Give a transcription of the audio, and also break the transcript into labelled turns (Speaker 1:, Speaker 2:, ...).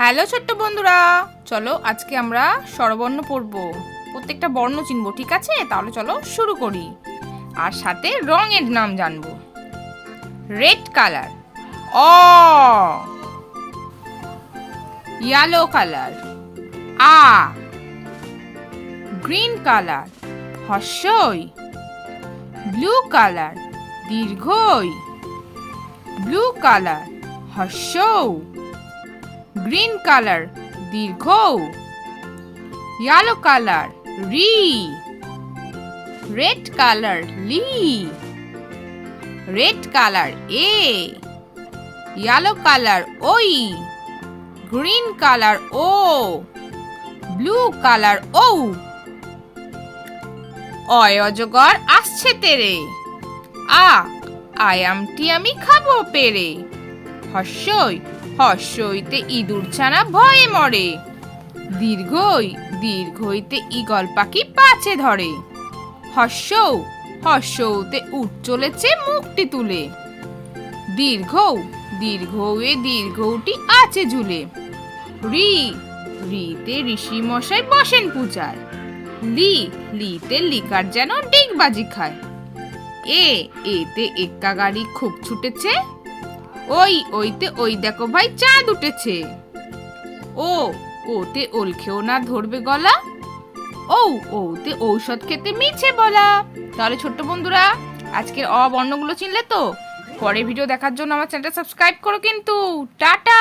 Speaker 1: Hello ছোট্ট বন্ধুরা, চলো আজকে আমরা স্বরবর্ণ পড়ব। প্রত্যেকটা বর্ণ চিনব, ঠিক আছে? তাহলে চলো শুরু করি। আর সাথে রঙের নাম জানবো। রেড কালার অ, ইয়েলো কালার আ, গ্রিন কালার হর্ষই, ব্লু কালার দীর্ঘই, ব্লু কালার হর্ষৌ, গ্রিন কালার দীর্ঘ, ইয়েলো কালার রি, রেড কালার লি, রেড কালার এ, ইয়েলো কালার ওই, গ্রিন কালার ও, ব্লু কালার ও। অয় অজগর আসছে তেরে, আ, আয়ামটি আমি খাবো পেরে, হর্ষই, হর্ষইতে ইঁদুর ছানা ভয়ে মরে, দীর্ঘই, দীর্ঘইতে ঈগল পাখি পাছে ধরে, হর্ষৌ, হর্ষৌতে উঠ চলেছে মুখটি তুলে, দীর্ঘৌ, দীর্ঘৌয়ে দীর্ঘৌটি আছে ঝুলে, রি, রিতে ঋষি মশাই বসেন পূজায়, লি, লিতে লিকার যেন ডিগবাজি খায়, এ, এতে এক্কা গাড়ি খুব ছুটেছে, ওই, ওইতে ওই দেখো ভাই চাঁদ উঠেছে, ও, ওতে ওল খেও না ধরবে গলা, ও, ওতে ঔষধ খেতে মিছে বলা। তাহলে ছোট্ট বন্ধুরা, আজকের অবর্ণগুলো চিনলে তো? পরের ভিডিও দেখার জন্য আমার চ্যানেলটা সাবস্ক্রাইব করো কিন্তু। টাটা।